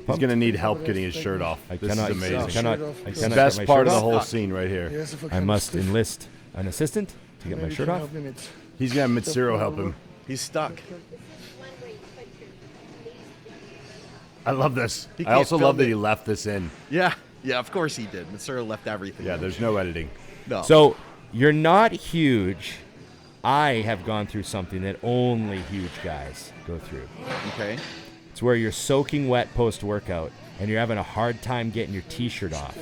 He's going to need help getting his shirt off. This is amazing. I cannot It's the get best my part shirt of the off. whole scene right here. I must enlist an assistant to get my shirt off. He's going to have Mitsuru help him. He's stuck. I love this. He I can't also film love that it. he left this in. Yeah, of course he did. Mitsuru left everything. Yeah, there's no editing. No. So you're not huge. I have gone through something that only huge guys go through. Okay. It's where you're soaking wet post-workout and you're having a hard time getting your T-shirt off.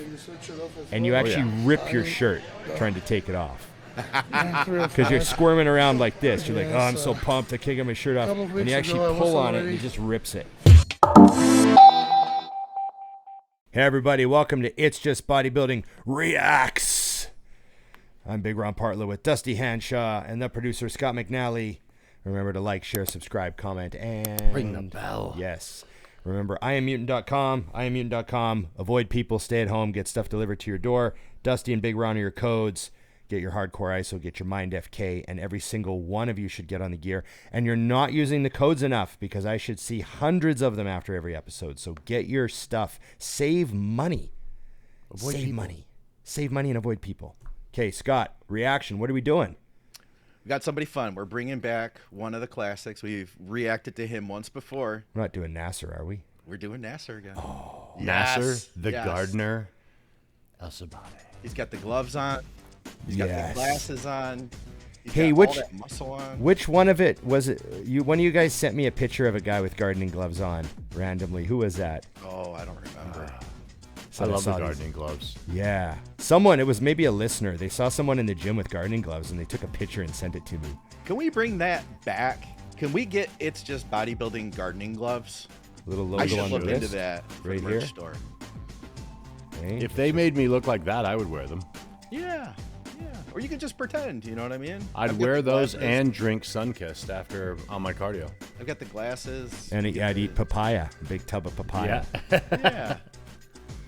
And you actually rip your shirt trying to take it off. Because you're squirming around like this. You're like, oh, I'm so pumped, I can't get my shirt off. And you actually pull on it and he just rips it. Hey everybody, welcome to It's Just Bodybuilding Reacts. I'm Big Ron Partlow with Dusty Hanshaw and the producer Scott McNally. Remember to like, share, subscribe, comment, and Ring the bell. Yes. Remember, IamMutant.com. Avoid people, stay at home, get stuff delivered to your door. Dusty and Big Ron are your codes. Get your Hardcore ISO, get your Mind FK, and every single one of you should get on the gear. And you're not using the codes enough because I should see hundreds of them after every episode. So get your stuff. Save money. Save money and avoid people. Okay, Scott, reaction. What are we doing? We got somebody fun. We're bringing back one of the classics. We've reacted to him once before. We're not doing Nasser, are we? We're doing Nasser again. Oh, Nasser, the yes. gardener, El Sonbaty. He's got the gloves on. He's got the glasses on. He's Hey, got which all that muscle on. Which one of it was it? One of you guys sent me a picture of a guy with gardening gloves on randomly. Who was that? Oh, I don't remember. I love the saw gardening gloves. Yeah. Someone, it was maybe a listener. They saw someone in the gym with gardening gloves and they took a picture and sent it to me. Can we bring that back? Can we get It's Just Bodybuilding gardening gloves? Little I logo should on the look into wrist. that for right the merch here. store. Okay. If they made me look like that, I would wear them. Yeah. Or you could just pretend, you know what I mean? I'd I've got wear the those glasses. and drink Sunkissed after on my cardio. I've got the glasses. And I'd eat papaya, a big tub of papaya. Yeah.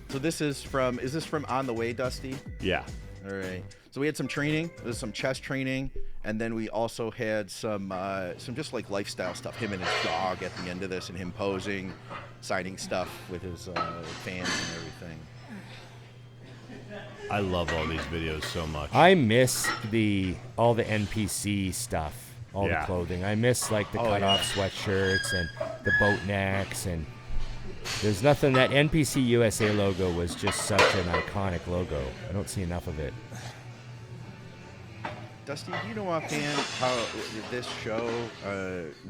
So is this from On the Way, Dusty? Yeah. All right. So we had some training. There's some chest training, and then we also had some just like lifestyle stuff. Him and his dog at the end of this, and him posing, signing stuff with his fans and everything. I love all these videos so much. I miss all the NPC stuff, all the Yeah. clothing. I miss like the cut-off sweatshirts and the boat necks, and there's nothing. That NPC USA logo was just such an iconic logo. I don't see enough of it. Dusty, do you know offhand how this show,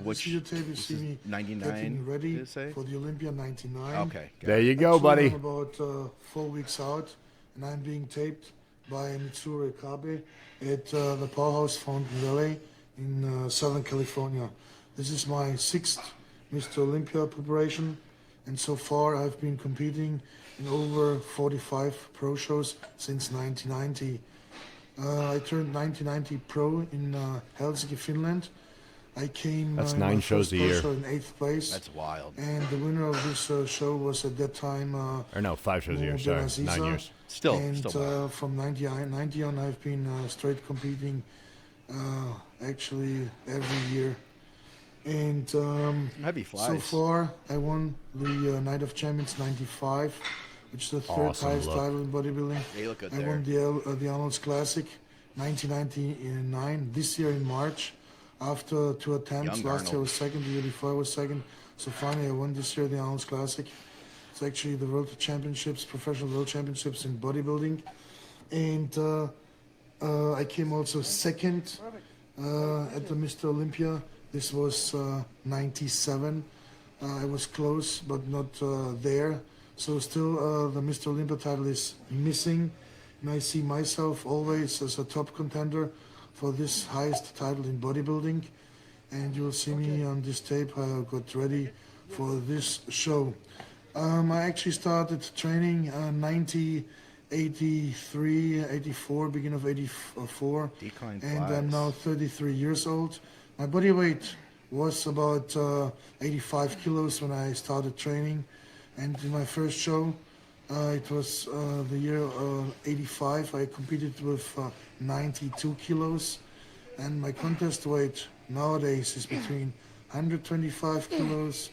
which see the tape, you see me 99 getting ready did it say? for the Olympia 99. Okay. There you go, Actually, buddy. I'm about 4 weeks out, and I'm being taped by Mitsuru Kabe at the Powerhouse Fountain Valley in Southern California. This is my 6th Mr. Olympia preparation, and so far I've been competing in over 45 pro shows since 1990. I turned 1990 pro in Helsinki, Finland. I came That's in 9 my shows first a pro year. show in 8th place. That's wild. And the winner of this show was at that time Or no, 5 shows a year. Sorry, Aziza. 9 years. Still wild. From 90 on, I've been straight competing actually every year. And Heavy flies. so far, I won the Night of Champions 95, which is the third Awesome highest look. title in bodybuilding. They look good I there. won the Arnold's Classic 1999, this year in March, after 2 attempts. Young Last year I Arnold. was second, the year before I was second. So finally I won this year the Arnold's Classic. It's actually the World Championships, professional World Championships in bodybuilding. And I came also second at the Mr. Olympia. This was 97. I was close, but not there. So still the Mr. Olympia title is missing. And I see myself always as a top contender for this highest title in bodybuilding. And you will see me on this tape how I got ready for this show. I actually started training 83, 84, beginning of 84. Decline And I'm flies. now 33 years old. My body weight was about 85 kilos when I started training. And in my first show, it was the year 85. I competed with 92 kilos. And my contest weight nowadays is between 125 kilos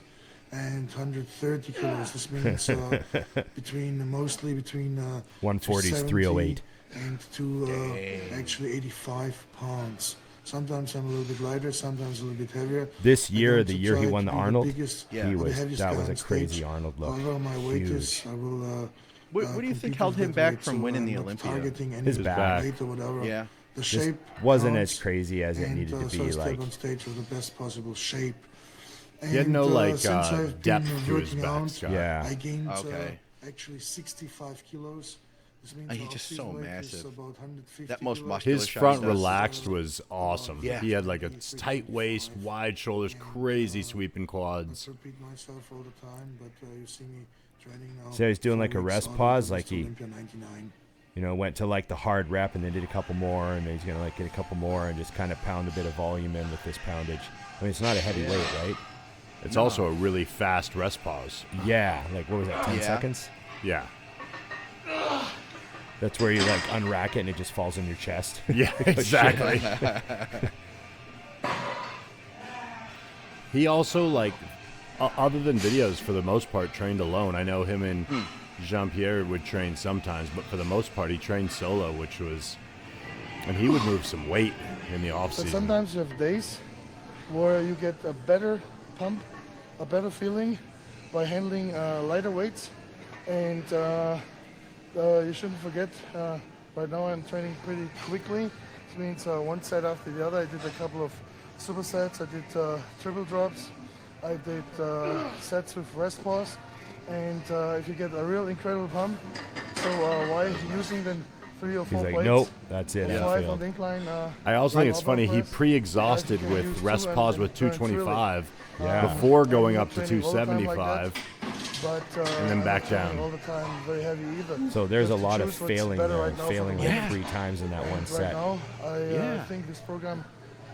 and 130 kilos. This means mostly between 140 is 270 308. and to actually 85 pounds. Sometimes I'm a little bit lighter, sometimes a little bit heavier. This I year, want the to year he try won to the be Arnold, biggest Yeah. he or the was heaviest that guy was a on crazy stage. Arnold look. Whatever my weight Huge. is, I will. What do you think compete held with him that back weight, from so winning I'm the not Olympia? Targeting any His back. weight or whatever. Yeah. The Just shape wasn't counts, as crazy as it and, needed to so be. I stepped Like on stage with the best possible shape. He had no And, since I've been depth to his working back, out, Scott. yeah, I gained Okay. actually 65 kilos. This means And he's my just off-season so weight is massive. about 150 That most kilos. muscular His shot front does. relaxed was awesome. Yeah. He had like a tight waist, wide shoulders, crazy sweeping quads. I repeat myself all the time, but you see me training now. So he's doing like a 4 weeks rest out pause, until like he- Olympia 99. went to like the hard rep and then did a couple more, and then he's gonna like get a couple more and just kind of pound a bit of volume in with this poundage. I mean, it's not a heavy weight, right? It's also a really fast rest pause. Yeah, like what was that, 10 Yeah. seconds? Yeah. That's where you like unrack it and it just falls in your chest. Yeah, exactly. He also, like, other than videos, for the most part, trained alone. I know him and Jean-Pierre would train sometimes, but for the most part, he trained solo, which was... And he would move some weight in the But off-season. sometimes you have days where you get a better pump, a better feeling by handling lighter weights. And you shouldn't forget, right now I'm training pretty quickly. This means one set after the other. I did a couple of supersets. I did triple drops. I did sets with rest pause. And if you get a real incredible pump, so why using then 3 or 4 He's like, plates? nope, that's it. I 5 on failed. the incline. I also think it's right funny, elbow he press. pre-exhausted Yeah, you can with use rest two pause and with then turns really, 225 Yeah. before I'm going not up to training all the time like that. 275. But, And then I'm back not training down. all the time very heavy either. So there's a But to lot of choose what's failing better there, right now for failing the like Yeah. 3 times in that And one right set. now, I Yeah. think this program.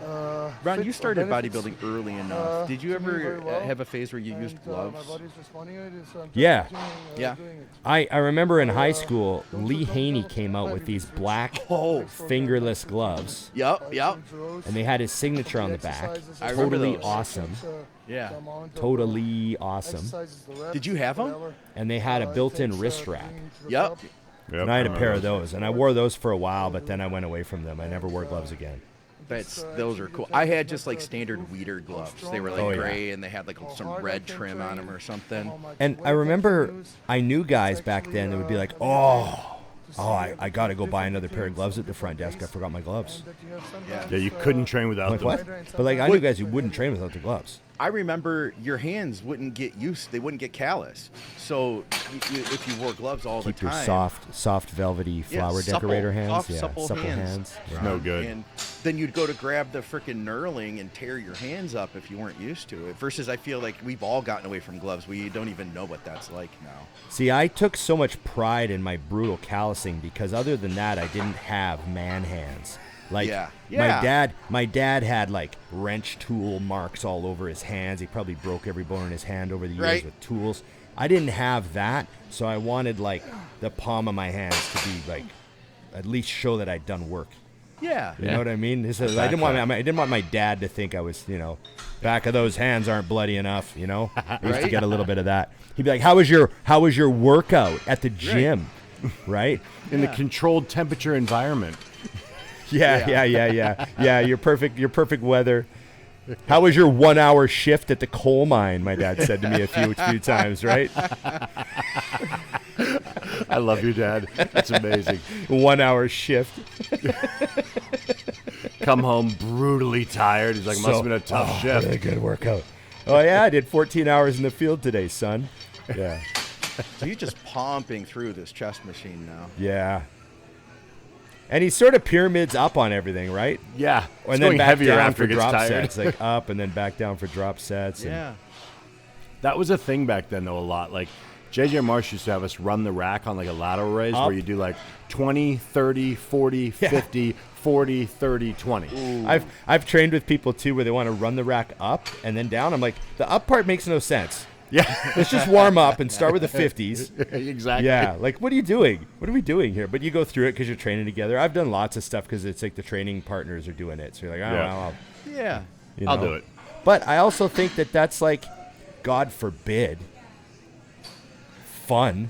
Ron, fits you or started benefits, bodybuilding early enough. Did you to me ever very well. have a phase where you used And, gloves? my body's responding to it, so I'm just Yeah. continuing, Yeah. doing it. I remember in high Uh, school, don't Lee you- don't Haney tell- came out tell with me these this, black Oh, fingerless gloves, Yep, yep. and they had his signature on the back. I remember Totally those. awesome. Yeah. Totally awesome. Did you have 'em? And they had a built-in wrist wrap. Yep. Yep, And I had a remember pair of those. those, and I wore those for a while, but then I went away from them. I never wore gloves again. Those are cool. I had just like standard weeder gloves. They were like Oh, yeah. gray and they had like some red trim on them or something. And I remember I knew guys back then that would be like, I got to go buy another pair of gloves at the front desk. I forgot my gloves. Yeah, you couldn't train without Like them. what? But like I knew guys who wouldn't train without their gloves. I remember your hands wouldn't get used; they wouldn't get callous. So if you wore gloves all Keep the your time, soft, velvety yeah, flower supple, decorator hands. soft, Yeah, supple hands. hands. Yeah. No good. and then you'd go to grab the freaking knurling and tear your hands up if you weren't used to it. Versus, I feel like we've all gotten away from gloves. We don't even know what that's like now. See, I took so much pride in my brutal callousing because other than that, I didn't have man hands. Like Yeah. my dad had like wrench tool marks all over his hands. He probably broke every bone in his hand over the years Right. with tools. I didn't have that, so I wanted like the palm of my hands to be like at least show that I'd done work. Yeah. You know what I mean? I didn't want my dad to think I was, back of those hands aren't bloody enough, I used to Right. get a little bit of that. He'd be like, How was your workout at the gym?" Right? In the controlled temperature environment. Yeah. Your perfect weather. How was your 1 hour shift at the coal mine? My dad said to me a few times, right? I love your dad. It's amazing. 1 hour shift. Come home brutally tired. He's like, must have been a tough shift. Really good workout. Oh yeah, I did 14 hours in the field today, son. Yeah. So you're just pumping through this chest machine now. Yeah. And he sort of pyramids up on everything, right? Yeah. It's And then going back heavier down after for it gets drop tired. sets, like up and then back down for drop sets. and- Yeah. That was a thing back then, though, a lot. Like, JJ Marsh used to have us run the rack on like a lateral raise Up. where you do like 20, 30, 40, 50, 40, 30, 20. I've trained with people too where they want to run the rack up and then down. I'm like, the up part makes no sense. Yeah. Let's just warm up and start with the 50s. Exactly. Yeah, like what are you doing? What are we doing here? But you go through it because you're training together. I've done lots of stuff because it's like the training partners are doing it. So you're like, Yeah. I'll Yeah. I'll do it. But I also think that that's like, God forbid, fun.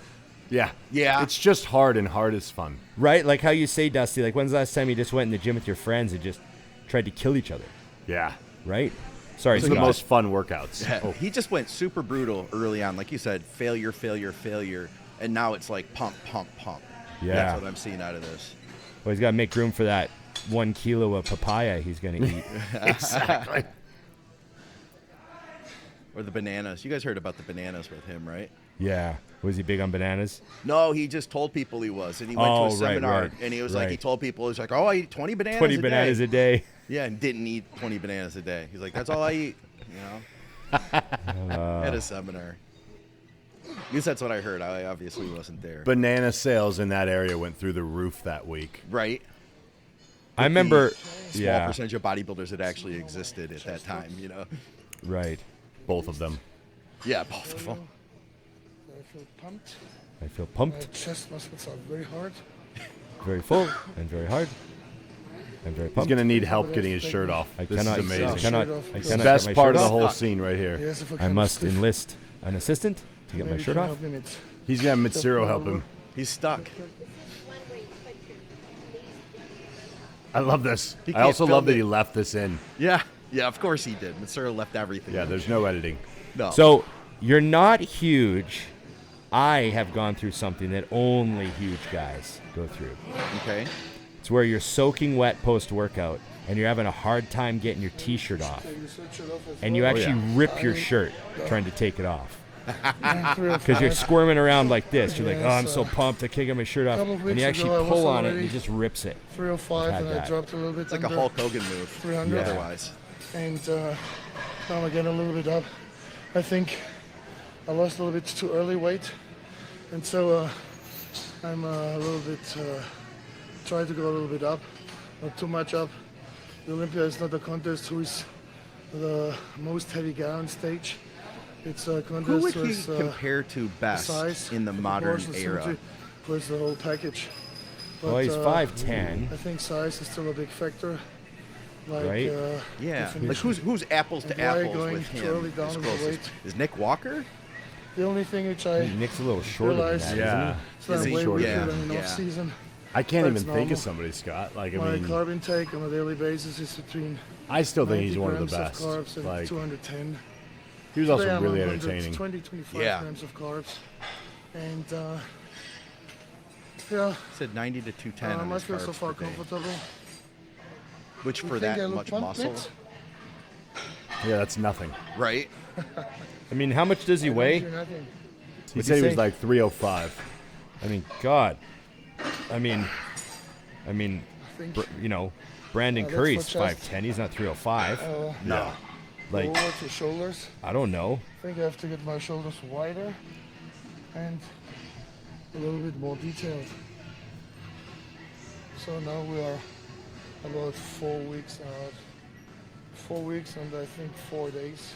Yeah. Yeah. It's just hard, and hard is fun. Right? Like how you say, Dusty, like when's the last time you just went in the gym with your friends and just tried to kill each other? Yeah. Right? Sorry, Those are the Scott. most fun workouts. Yeah. Oh, He just went super brutal early on. Like you said, failure. And now it's like pump. Yeah. That's what I'm seeing out of this. Well, he's got to make room for that 1 kilo of papaya he's going to eat. exactly. Or the bananas. You guys heard about the bananas with him, right? Yeah. Was he big on bananas? No, he just told people he was. And he went to Oh, a right, seminar. right, And he was like, he right. told people, he's like, oh, I eat 20 bananas 20 a bananas day. a day. Yeah, and didn't eat 20 bananas a day. He's like, that's all I eat. You know? At a seminar. At least that's what I heard. I obviously wasn't there. Banana sales in that area went through the roof that week. Right? I remember. Small Yeah. percentage of bodybuilders that actually existed at that time, you know? Right. Both of them. Yeah, both of them. I feel pumped. I feel My pumped, chest muscles are very hard. very full, and very hard. I'm very He's pumped. going to need help getting his shirt off. I This cannot. is amazing. I cannot. I It's cannot Best get my part shirt of the off. whole scene right here. Yes, if I kind of must stiff. enlist an assistant to get my Maybe shirt you can off. help me with- He's going to have Mitsuru help him. He's stuck. I love this. He I can't also film love that it. he left this in. Yeah, of course he did. Mitsuru left everything. Yeah, in. there's no editing. No. So you're not huge. I have gone through something that only huge guys go through. Okay. It's where you're soaking wet post-workout and you're having a hard time getting your T-shirt off, You switch it off as and you well. actually yeah. rip your shirt trying to take it off Yeah, 3 or because you're 5. squirming around like this. You're like, Yes, oh, I'm so pumped, I can't get my shirt off, couple of and you weeks actually ago, I was pull on it and already- he just rips it. 305, I've and had I that. dropped a little bit. It's like a under Hulk Hogan move. 300. Yeah. Otherwise. And now I get a little bit up. I think I lost a little bit too early weight, and so I'm a little bit trying to go a little bit up, not too much up. The Olympia is not a contest who is the most heavy guy on stage. It's a Who contest would he with compare to best size, in the modern proportion, era? symmetry, with the whole package. Well, he's But, 5'10". I think size is still a big factor. Like, Right. Yeah. definition. Like who's apples to And why apples going with too him? early down as in the close as- weight? Is Nick Walker? The only thing which I Nick's a little shorter than realized that, Yeah. it's not Is he way shorter? weaker Yeah, than in yeah. off season. I can't That's even think normal. of somebody, Scott. Like, I My mean, carb intake on a daily basis is between I still think 90 he's one of the grams best. carbs and Like, 210. he was Today also I'm really on entertaining. 25 Yeah. grams of carbs. And yeah, Said 90 to 210 on I his feel so carbs far per day. comfortable. Which You for think I that look much pumped, muscle, Mitch? Yeah, that's nothing. right? I mean, how much does he I don't weigh? do nothing. He What'd said you he was say? like 305. I mean, God. I mean, I think you know, Brandon that's Curry's for chest. 5'10". He's not 305. No. Like, over to shoulders. I don't know. I think I have to get my shoulders wider and a little bit more detailed. So now we are about 4 weeks out. 4 weeks and I think 4 days.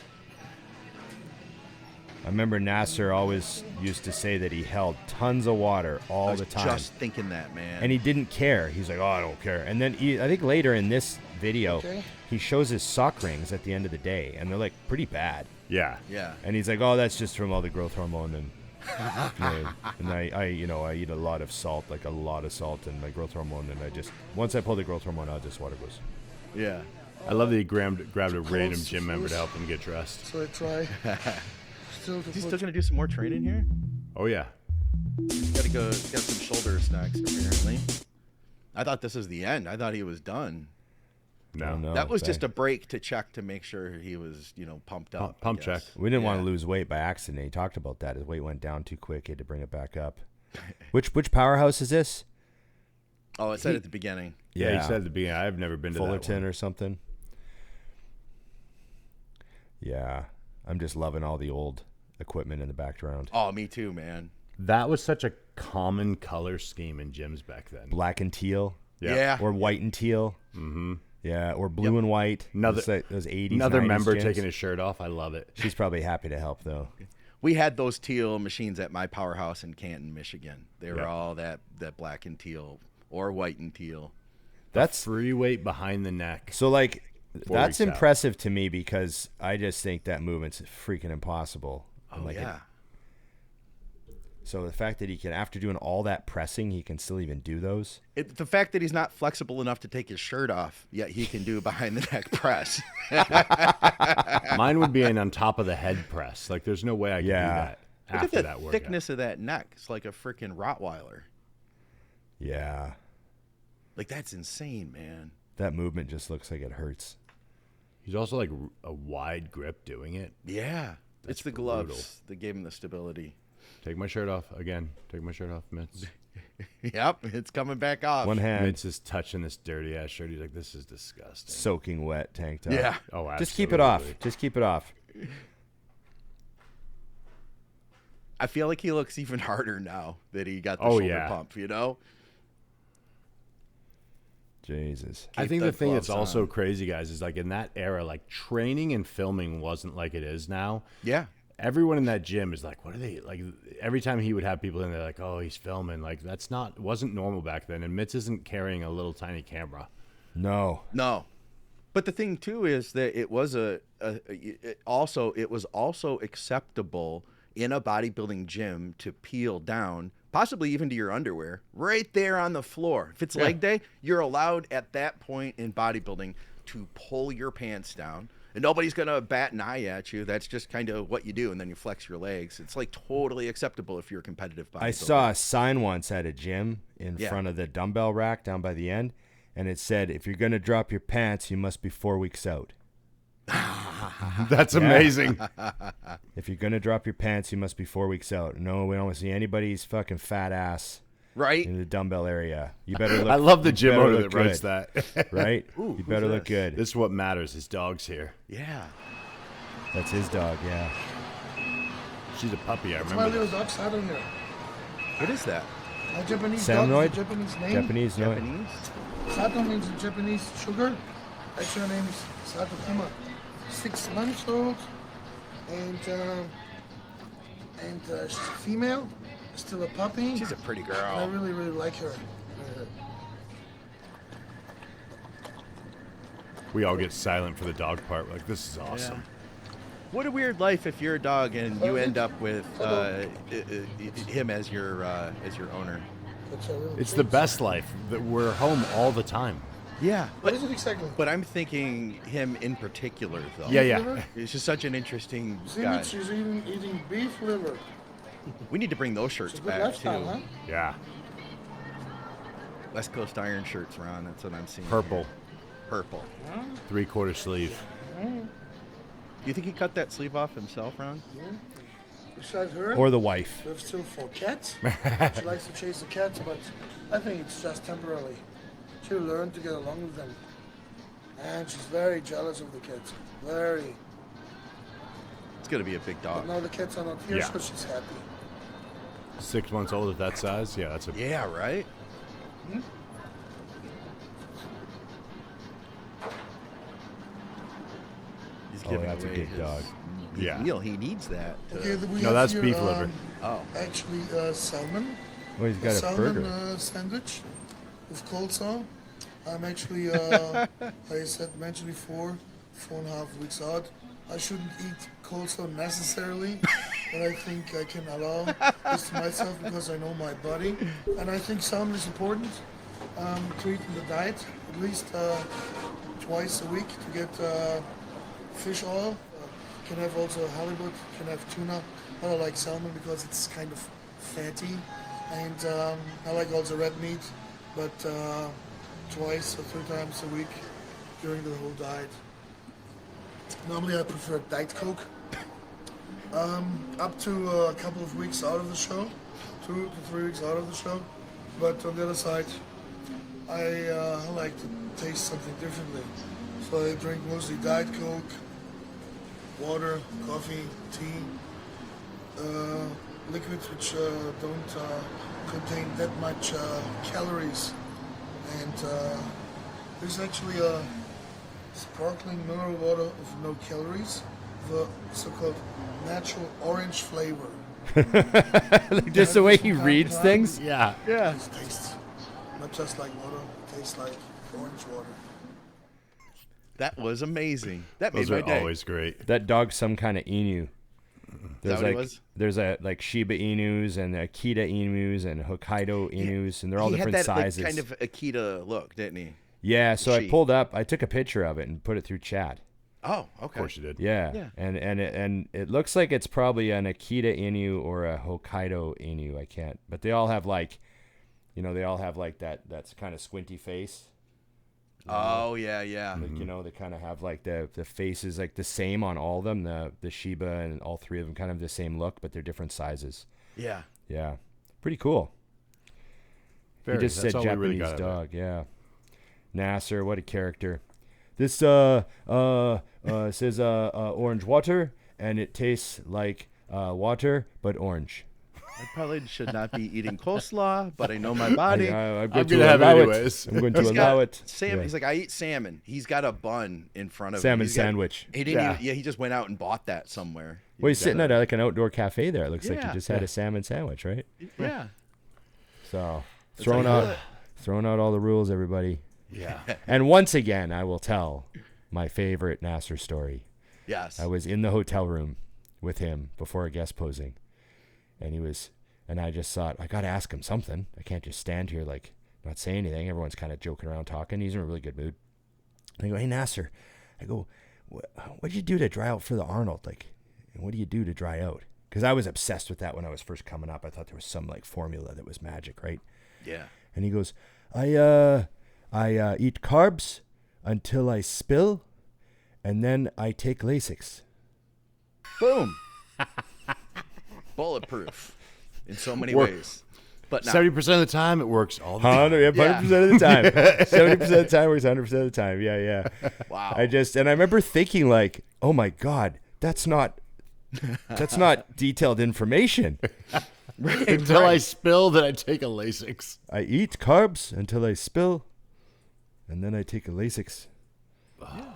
I remember Nasser always used to say that he held tons of water all I was the time. just thinking that, man. And he didn't care. He's like, oh, I don't care. And then I think later in this video, Okay. he shows his sock rings at the end of the day, and they're like pretty bad. Yeah. yeah. And he's like, oh, that's just from all the growth hormone. And and I eat a lot of salt, like a lot of salt, and my growth hormone. And I just once I pull the growth hormone out, just water goes. Yeah. I love that he grabbed a random Close gym member to fuse. help him get dressed. So I try still to Is he put still gonna do some more training here? Oh, yeah. Gotta go get some shoulder snacks apparently. I thought this was the end. I thought he was done. No. No, That was thank- just a break to check to make sure he was, pumped up. Pump I check. guess. We didn't want Yeah. to lose weight by accident. He talked about that. His weight went down too quick. He had to bring it back up. Which powerhouse is this? Oh, it said at the beginning. Yeah, he said at the beginning, I've never been to Fullerton that or something. Yeah, I'm just loving all the old equipment in the background. Oh, me too, man. That was such a common color scheme in gyms back then. Black and teal, Yeah. or white and teal. Mm-hmm. Yeah, or blue and white. Another- those 80s. Another 90s member gyms. taking his shirt off. I love it. She's probably happy to help though. We had those teal machines at my powerhouse in Canton, Michigan. They were Yeah. all that black and teal or white and teal. That's Free weight behind the neck. so like That's weeks out. impressive to me because I just think that movement's freaking impossible. Oh yeah. So the fact that he can, after doing all that pressing, he can still even do those. The fact that he's not flexible enough to take his shirt off, yet he can do behind the neck press. Mine would be an on top of the head press. Like, there's no way I could do that Look after at that the workout. thickness of that neck. It's like a freaking Rottweiler. Yeah. Like, that's insane, man. That movement just looks like it hurts. He's also like a wide grip doing it. Yeah. It's the gloves that gave him the stability. Take my shirt off again. Take my shirt off, Mitz. Yep, it's coming back off. One hand Mitz is touching this dirty ass shirt. He's like, this is disgusting. soaking wet tank top. Yeah. Oh, absolutely. Just keep it off. Just keep it off. I feel like he looks even harder now that he got the Oh, shoulder yeah. pump, you know? Jesus. I Keep think the the thing that's gloves also on. crazy, guys, is like in that era, like training and filming wasn't like it is now. Yeah. Everyone in that gym is like, what are they like? Every time he would have people in there, like, oh, he's filming. Like, wasn't normal back then. And Mitz isn't carrying a little tiny camera. No. No. But the thing too is that it was it was also acceptable in a bodybuilding gym to peel down, possibly even to your underwear, right there on the floor. If it's leg day, you're allowed at that point in bodybuilding to pull your pants down. And nobody's going to bat an eye at you. That's just kind of what you do. And then you flex your legs. It's like totally acceptable if you're a competitive bodybuilder. I saw a sign once at a gym in Yeah. front of the dumbbell rack down by the end, and it said, if you're going to drop your pants, you must be 4 weeks out. That's amazing. If you're going to drop your pants, you must be 4 weeks out. No, we don't want to see anybody's fucking fat ass Right? in the dumbbell area. You better look I love the you gym better owner look that writes good, that. Right? Ooh, You better who's look this? good. This is what matters. His dog's here. Yeah. That's his dog, yeah. She's a puppy. I It's my remember. little dog Saturn here. What is that? My Japanese Samnoid? dog is a Japanese name. Japanese, no. Japanese? Sato means Japanese sugar. Actually, her name is Sato Kima. 6 months old, and she's a female, still a puppy. She's a pretty I girl. really, really like her. We all get silent for the dog part. Like, this is awesome. What a weird life if you're a dog and you end up with him as your owner. That's a little It's the treat. best life. That we're home all the time. Yeah. What is it exactly? But I'm thinking him in particular, though. Yeah. He's just such an interesting See, guy. she's eating beef liver. We need to bring those It's shirts a good back, lifestyle, too. huh? Yeah. West Coast Iron shirts, Ron. That's what I'm seeing. Purple. Purple. 3/4 sleeve. You think he cut that sleeve off himself, Ron? Besides her, Or the wife. we have still 4 cats. She likes to chase the cats, but I think it's just temporarily. She'll learn to get along with them. And she's very jealous of the cats. Very. It's going to be a big But dog. now the cats are not here, Yeah. so she's happy. 6 months old at that size. Yeah, that's a. Yeah, right? He's Oh, giving that's a away big his dog. Yeah. meal. He needs that. to- Okay, we No, have that's here, beef liver. Oh. Actually, salmon. Oh, he's got a salmon burger. sandwich with coleslaw. I'm actually, like I said, mentioned before, 4.5 weeks out. I shouldn't eat coleslaw necessarily, but I think I can allow this to myself because I know my body. And I think salmon is important to eat in the diet, at least twice a week to get fish oil. Can have also halibut, can have tuna. But I like salmon because it's kind of fatty. And I like also red meat, but twice or 3 times a week during the whole diet. Normally I prefer Diet Coke. Up to a couple of weeks out of the show, 2 to 3 weeks out of the show. But on the other side, I like to taste something differently. So I drink mostly Diet Coke, water, coffee, tea, liquids which don't contain that much calories. And there's actually a sparkling mineral water with no calories, the so-called natural orange flavor. Like just the way he reads things. Yeah. Yeah. It tastes not just like water, it tastes like orange water. That was amazing. That made Those my are day. always great. That dog's some kind of Inu. that what it was? There's a like Shiba Inus and Akita Inus and Hokkaido Inus, and they're all He different had that, sizes. Like, kind of Akita look, didn't he? Yeah, so I She. pulled up, I took a picture of it and put it through chat. Oh, okay. Of course you did. Yeah, Yeah. and it looks like it's probably an Akita Inu or a Hokkaido Inu. I can't, but they all have like, they all have like that's kind of squinty face. Oh, yeah, yeah. Like, they kind of have like the faces like the same on all of them. The Shiba and all three of them kind of the same look, but they're different sizes. Yeah. Yeah, pretty cool. Very. He just That's said all we really Japanese got out of dog. Yeah, Nasser, what a character. This says orange water, and it tastes like water but orange. I probably should not be eating coleslaw, but I know my body. I'm I'm going gonna to have it allow it. anyways. I'm going to He's allow got it. salmon. Yeah. He's like, I eat salmon. He's got a bun in front of him. Salmon He's got- sandwich. He didn't. Yeah. Even, yeah, he just went out and bought that somewhere. Well, he's got sitting a- at like an outdoor cafe there. It looks like he Yeah. just had a salmon sandwich, right? Yeah. So how throwing you out, do it. throwing out all the rules, everybody. Yeah. And once again, I will tell my favorite Nasser story. Yes. I was in the hotel room with him before a guest posing, and I just thought, I got to ask him something. I can't just stand here like not say anything. Everyone's kind of joking around, talking. He's in a really good mood. And I go, hey Nasser, I go, what did you do to dry out for the Arnold? Like, what do you do to dry out? Because I was obsessed with that when I was first coming up. I thought there was some like formula that was magic, right? Yeah. And he goes, I eat carbs until I spill, and then I take Lasix. Boom. Bulletproof in so many Work. ways. But not. 70% of the time, it works all the time. 100% of the time. 70% of the time works 100% of the time. Yeah, yeah. Wow. And I remember thinking like, oh my God, that's not detailed information. Until I spill, then I take a Lasix. I eat carbs until I spill, and then I take a Lasix.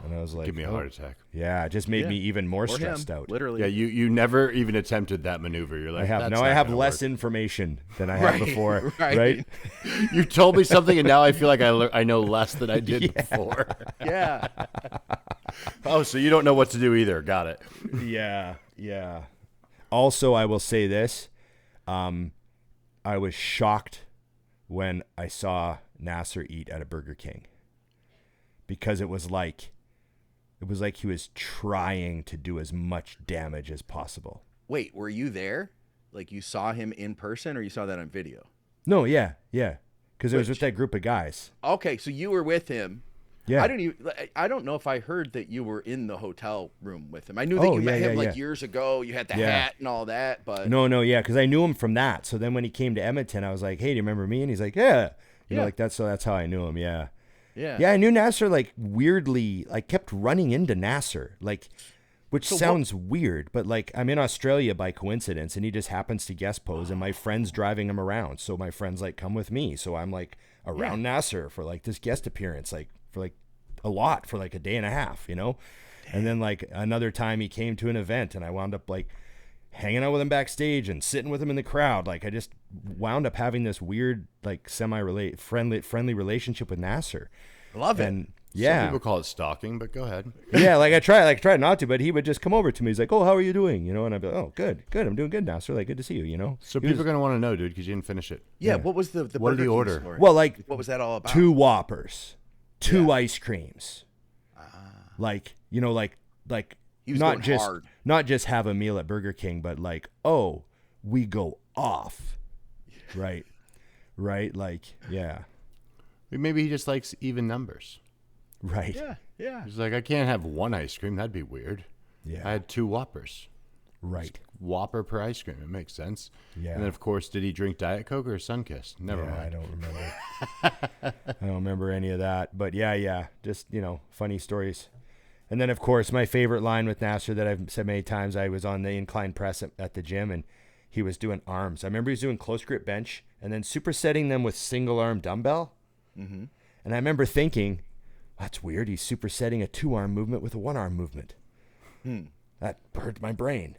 And I was like, Give me a oh. heart attack. Yeah, it just made Yeah. me even more Or stressed him, out. literally. Yeah, I never even attempted that maneuver. You're like, I have "That's now. not I have gonna less work." information than I had Right, before. right. Right? You told me something, and now I feel like I know less than I did before. Yeah. Oh, so you don't know what to do either. Got it. Yeah, yeah. Also, I will say this: I was shocked when I saw Nasser eat at a Burger King, because it was like he was trying to do as much damage as possible. Wait, were you there? Like you saw him in person, or you saw that on video? No, yeah, because it was Which- with that group of guys. Okay, so you were with him. Yeah, I don't know if I heard that you were in the hotel room with him. I knew that Oh, you met yeah, him like yeah. years ago. You had the Yeah. hat and all that, but No, yeah, because I knew him from that. So then when he came to Edmonton, I was like, "Hey, do you remember me?" And he's like, "Yeah." You know, Yeah. like that's how I knew him. Yeah. yeah, Yeah, I knew Nasser like weirdly. I kept running into Nasser, like, which So what- sounds weird, but like I'm in Australia by coincidence, and he just happens to guest pose, and my friend's driving him around. So my friend's like, "Come with me." So I'm like around Nasser for like this guest appearance, like for like a lot for like a day and a half, you know. And then like another time he came to an event, and I wound up like hanging out with him backstage and sitting with him in the crowd. Like I just wound up having this weird like friendly relationship with Nasser. love it. And yeah, Some people call it stalking, but go ahead. yeah, like I tried not to, but he would just come over to me. He's like, "Oh, how are you doing?" You know, and I'd be like, "Oh, good, I'm doing good, Nasser. Like, good to see you." You know, So He people was- are going to want to know, dude, because you didn't finish it. Yeah, what was the What did Burger he King order? story? well, like What was that all about? 2 Whoppers, 2 ice creams, like you know, like He was not going just hard. not just have a meal at Burger King, but like, oh, we go off, right, like yeah, Maybe he just likes even numbers. right, Yeah. He's like, I can't have one ice cream. That'd be weird. yeah, I had 2 Whoppers. right. Whopper per ice cream. It makes sense. Yeah. And then, of course, did he drink Diet Coke or Sunkist? Never Yeah, I mind. don't remember. I don't remember any of that. But yeah, just, you know, funny stories. And then, of course, my favorite line with Nasser that I've said many times, I was on the incline press at the gym, and he was doing arms. I remember he was doing close grip bench and then supersetting them with single arm dumbbell. Mm-hmm. And I remember thinking, that's weird. He's supersetting a 2-arm movement with a 1-arm movement. That hurt my brain.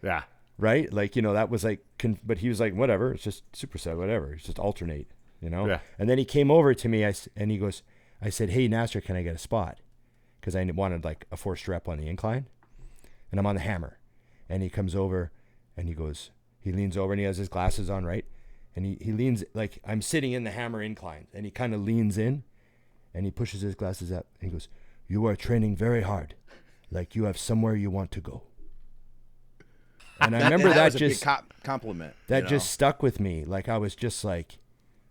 Yeah. Right? Like, you know, that was like, but he was like, whatever, it's just superset, whatever. It's just alternate, you know? Yeah. And then he came over to me and he goes, I said, "Hey, Nasser, can I get a spot?" because I wanted like a forced rep on the incline. And I'm on the hammer. And he comes over and he leans over and he has his glasses on, right? And he leans, like I'm sitting in the hammer incline, and he kind of leans in and he pushes his glasses up and he goes, "You are training very hard. Like you have somewhere you want to go." And I remember that was just, a big compliment. that just stuck with me. Like I was just like,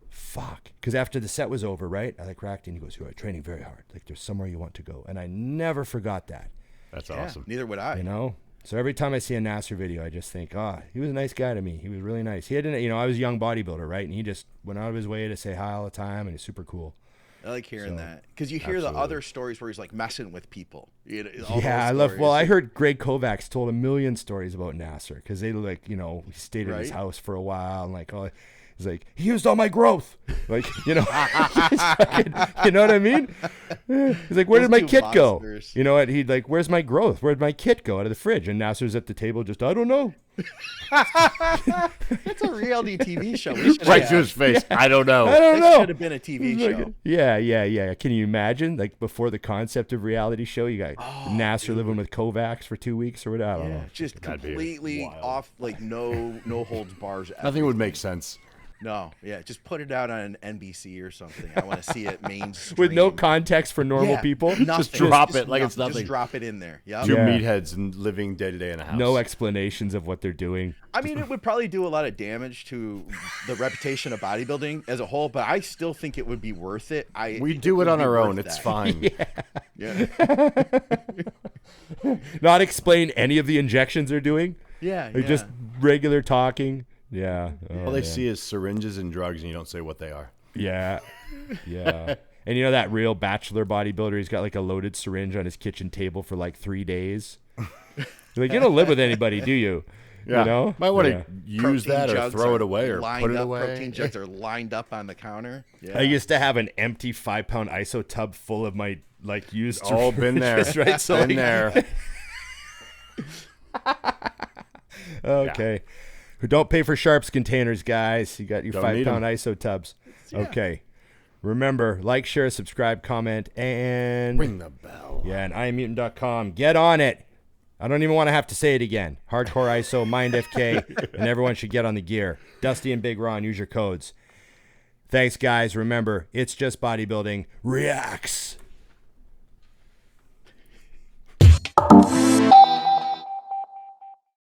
fuck. Because after the set was over, right? I like racked and he goes, "You are training very hard. Like there's somewhere you want to go." And I never forgot that. That's Yeah, awesome. neither would I. You know? So every time I see a Nasser video, I just think, he was a nice guy to me. He was really nice. He had, I was a young bodybuilder, right? And he just went out of his way to say hi all the time, and he's super cool. I like hearing that, because you hear the other stories where he's like messing with people. I love. Well, I heard Greg Kovacs told a million stories about Nasser, because they like, he stayed at his house for a while, and like, he's like, he used all my growth, like, fucking, you know what I mean? He's like, where did my kit go? You know what? He'd like, where's my growth? Where'd my kit go out of the fridge? And Nasser's at the table, just, I don't know. It's a reality TV show. Right to his face. I don't know. I don't It know. should have been a TV show. Yeah. Can you imagine, like, before the concept of reality show, you got Nasser living with Kovacs for 2 weeks or whatever? I don't know. Just That'd be completely wild. off, like no holds bars. Nothing would make sense. No, just put it out on NBC or something. I want to see it mainstream. With no context for normal people. Nothing. Just drop it like it's nothing. Just drop it in there. Yeah. Two Yeah. meatheads and living day to day in a house. No explanations of what they're doing. I mean, it would probably do a lot of damage to the reputation of bodybuilding as a whole, but I still think it would be worth it. We do it on our own. It's fine. Yeah. Not explain any of the injections they're doing. Like just regular talking. Yeah. All they see is syringes and drugs, and you don't say what they are. Yeah. And you know that real bachelor bodybuilder, he's got like a loaded syringe on his kitchen table for like 3 days. You're like, you don't live with anybody, do you? Yeah. You know? Might want Yeah. to use that or throw it away or put it away. Protein jugs are lined up on the counter. Yeah. I used to have an empty 5-pound ISO tub full of my like used All been there. syringes, right? So Been like, there. okay. Don't pay for Sharps containers, guys. You got your Don't need 5-pound 'em. ISO tubs. Okay. Remember, like, share, subscribe, comment, and Ring the bell. yeah, and IamMutant.com. Get on it. I don't even want to have to say it again. Hardcore ISO, Mind FK, and everyone should get on the gear. Dusty and Big Ron, use your codes. Thanks, guys. Remember, it's just bodybuilding reacts.